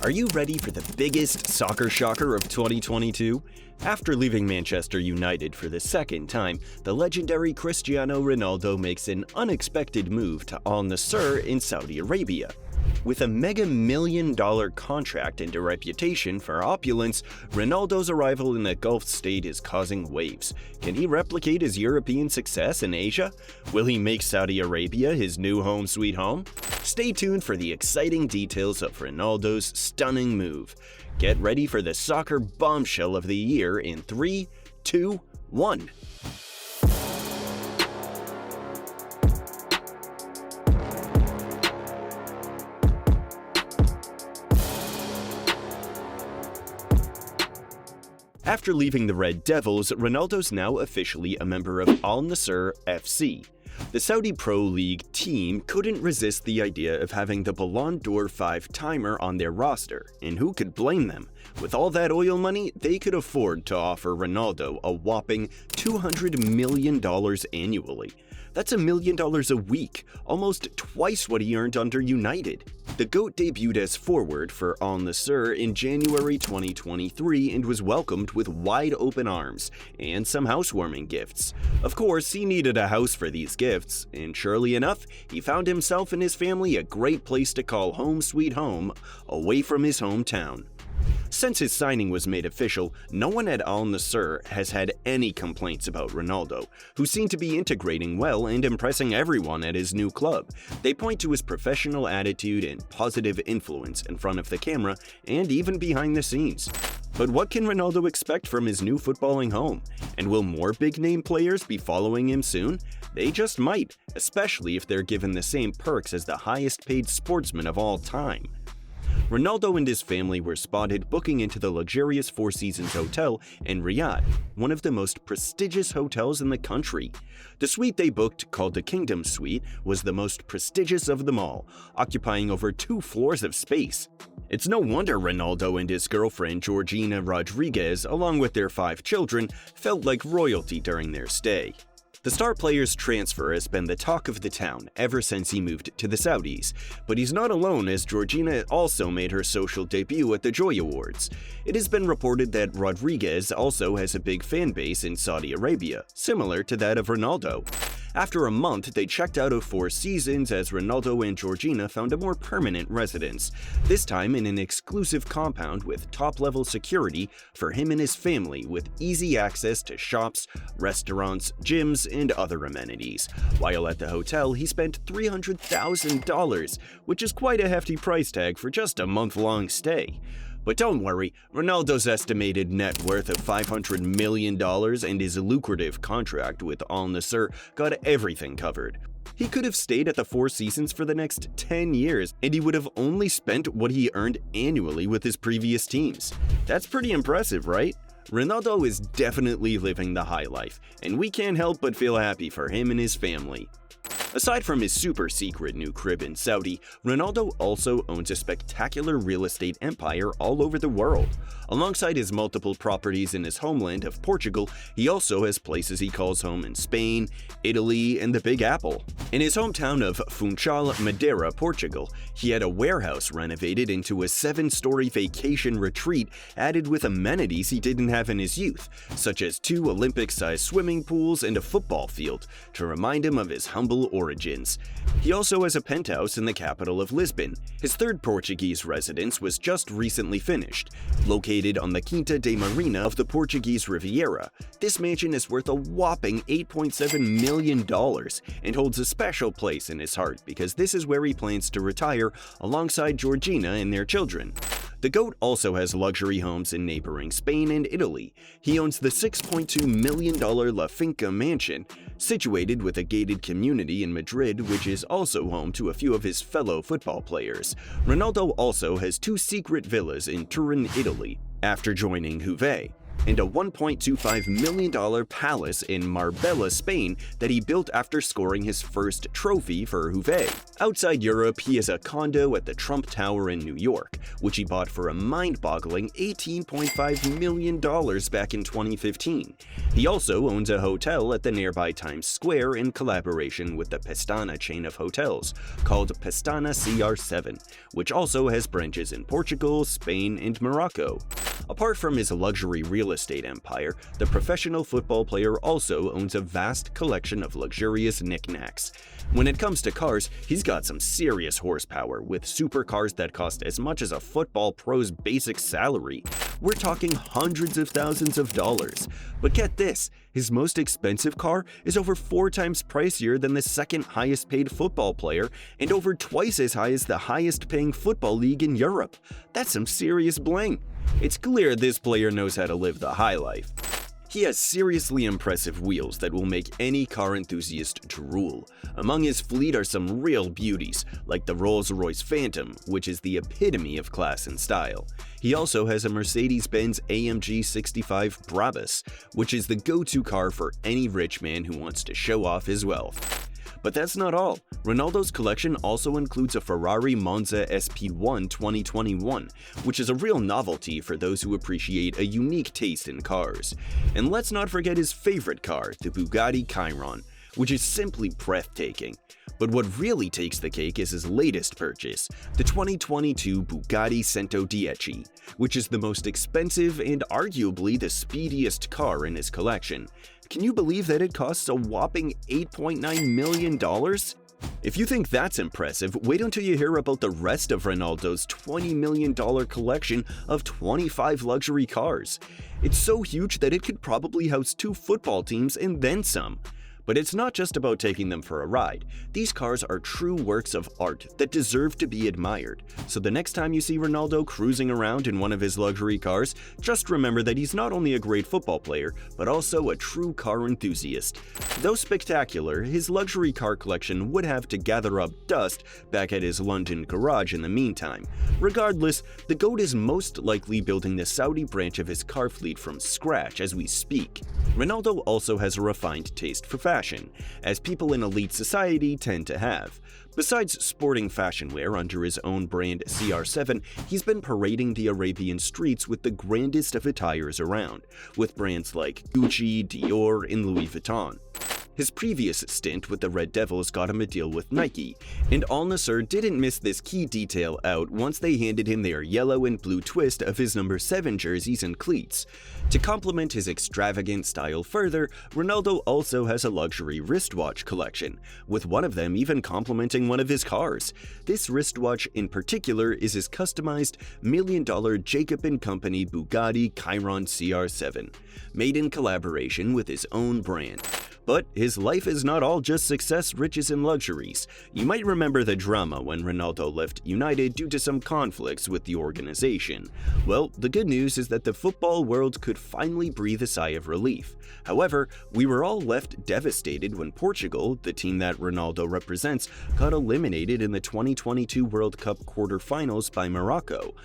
Are you ready for the biggest soccer shocker of 2022? After leaving Manchester United for the second time, the legendary Cristiano Ronaldo makes an unexpected move to Al-Nassr in Saudi Arabia. With a mega million-dollar contract and a reputation for opulence, Ronaldo's arrival in the Gulf state is causing waves. Can he replicate his European success in Asia? Will he make Saudi Arabia his new home sweet home? Stay tuned for the exciting details of Ronaldo's stunning move. Get ready for the soccer bombshell of the year in 3, 2, 1. After leaving the Red Devils, Ronaldo's now officially a member of Al-Nassr FC. The Saudi Pro League team couldn't resist the idea of having the Ballon d'Or 5-timer on their roster, and who could blame them? With all that oil money, they could afford to offer Ronaldo a whopping $200 million annually. That's $1 million a week, almost twice what he earned under United. The GOAT debuted as forward for Al-Nassr in January 2023 and was welcomed with wide open arms and some housewarming gifts. Of course, he needed a house for these gifts, and surely enough, he found himself and his family a great place to call home sweet home, away from his hometown. Since his signing was made official, no one at Al-Nassr has had any complaints about Ronaldo, who seemed to be integrating well and impressing everyone at his new club. They point to his professional attitude and positive influence in front of the camera and even behind the scenes. But what can Ronaldo expect from his new footballing home? And will more big-name players be following him soon? They just might, especially if they're given the same perks as the highest-paid sportsman of all time. Ronaldo and his family were spotted booking into the luxurious Four Seasons Hotel in Riyadh, one of the most prestigious hotels in the country. The suite they booked, called the Kingdom Suite, was the most prestigious of them all, occupying over 2 floors of space. It's no wonder Ronaldo and his girlfriend Georgina Rodriguez, along with their 5 children, felt like royalty during their stay. The star player's transfer has been the talk of the town ever since he moved to the Saudis, but he's not alone, as Georgina also made her social debut at the Joy Awards. It has been reported that Rodriguez also has a big fan base in Saudi Arabia, similar to that of Ronaldo. After a month, they checked out of Four Seasons as Ronaldo and Georgina found a more permanent residence, this time in an exclusive compound with top-level security for him and his family, with easy access to shops, restaurants, gyms, and other amenities. While at the hotel, he spent $300,000, which is quite a hefty price tag for just a month-long stay. But don't worry, Ronaldo's estimated net worth of $500 million and his lucrative contract with Al-Nassr got everything covered. He could have stayed at the Four Seasons for the next 10 years, and he would have only spent what he earned annually with his previous teams. That's pretty impressive, right? Ronaldo is definitely living the high life, and we can't help but feel happy for him and his family. Aside from his super-secret new crib in Saudi, Ronaldo also owns a spectacular real estate empire all over the world. Alongside his multiple properties in his homeland of Portugal, he also has places he calls home in Spain, Italy, and the Big Apple. In his hometown of Funchal, Madeira, Portugal, he had a warehouse renovated into a 7-story vacation retreat added with amenities he didn't have in his youth, such as 2 Olympic-sized swimming pools and a football field, to remind him of his humble origins. He also has a penthouse in the capital of Lisbon. His 3rd Portuguese residence was just recently finished, located on the Quinta de Marina of the Portuguese Riviera. This mansion is worth a whopping $8.7 million and holds a special place in his heart because this is where he plans to retire alongside Georgina and their children. The GOAT also has luxury homes in neighboring Spain and Italy. He owns the $6.2 million La Finca mansion, situated with a gated community in Madrid, which is also home to a few of his fellow football players. Ronaldo also has 2 secret villas in Turin, Italy, after joining Juve. and a $1.25 million palace in Marbella, Spain that he built after scoring his first trophy for Juve. Outside Europe, he has a condo at the Trump Tower in New York, which he bought for a mind-boggling $18.5 million back in 2015. He also owns a hotel at the nearby Times Square in collaboration with the Pestana chain of hotels, called Pestana CR7, which also has branches in Portugal, Spain, and Morocco. Apart from his luxury real estate empire, the professional football player also owns a vast collection of luxurious knickknacks. When it comes to cars, he's got some serious horsepower, with supercars that cost as much as a football pro's basic salary. We're talking hundreds of thousands of dollars. But get this, his most expensive car is over 4 times pricier than the second highest paid football player and over twice as high as the highest paying football league in Europe. That's some serious bling. It's clear this player knows how to live the high life. He has seriously impressive wheels that will make any car enthusiast drool. Among his fleet are some real beauties, like the Rolls-Royce Phantom, which is the epitome of class and style. He also has a Mercedes-Benz AMG 65 Brabus, which is the go-to car for any rich man who wants to show off his wealth. But that's not all. Ronaldo's collection also includes a Ferrari Monza SP1 2021, which is a real novelty for those who appreciate a unique taste in cars. And let's not forget his favorite car, the Bugatti Chiron, which is simply breathtaking. But what really takes the cake is his latest purchase, the 2022 Bugatti Cento 10, which is the most expensive and arguably the speediest car in his collection. Can you believe that it costs a whopping $8.9 million? If you think that's impressive, wait until you hear about the rest of Ronaldo's $20 million collection of 25 luxury cars. It's so huge that it could probably house 2 football teams and then some. But it's not just about taking them for a ride. These cars are true works of art that deserve to be admired. So the next time you see Ronaldo cruising around in one of his luxury cars, just remember that he's not only a great football player, but also a true car enthusiast. Though spectacular, his luxury car collection would have to gather up dust back at his London garage in the meantime. Regardless, the GOAT is most likely building the Saudi branch of his car fleet from scratch as we speak. Ronaldo also has a refined taste for fashion, as people in elite society tend to have. Besides sporting fashion wear under his own brand CR7, he's been parading the Arabian streets with the grandest of attires around, with brands like Gucci, Dior, and Louis Vuitton. His previous stint with the Red Devils got him a deal with Nike, and Al-Nassr didn't miss this key detail out once they handed him their yellow and blue twist of his number 7 jerseys and cleats. To complement his extravagant style further, Ronaldo also has a luxury wristwatch collection, with one of them even complementing one of his cars. This wristwatch in particular is his customized $1 million Jacob & Company Bugatti Chiron CR7, made in collaboration with his own brand. But his life is not all just success, riches, and luxuries. You might remember the drama when Ronaldo left United due to some conflicts with the organization. Well, the good news is that the football world could finally breathe a sigh of relief. However, we were all left devastated when Portugal, the team that Ronaldo represents, got eliminated in the 2022 World Cup quarterfinals by Morocco.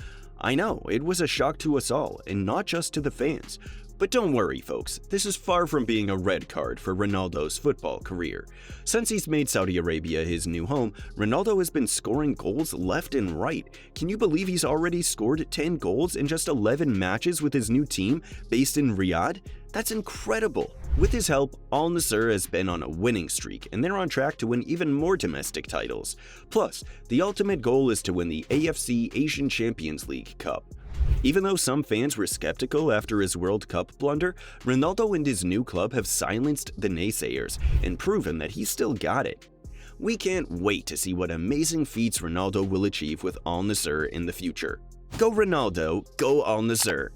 I know, it was a shock to us all, and not just to the fans. But don't worry, folks, this is far from being a red card for Ronaldo's football career. Since he's made Saudi Arabia his new home, Ronaldo has been scoring goals left and right. Can you believe he's already scored 10 goals in just 11 matches with his new team based in Riyadh? That's incredible! With his help, Al-Nassr has been on a winning streak, and they're on track to win even more domestic titles. Plus, the ultimate goal is to win the AFC Asian Champions League Cup. Even though some fans were skeptical after his World Cup blunder, Ronaldo and his new club have silenced the naysayers and proven that he's still got it. We can't wait to see what amazing feats Ronaldo will achieve with Al-Nassr in the future. Go Ronaldo, go Al-Nassr!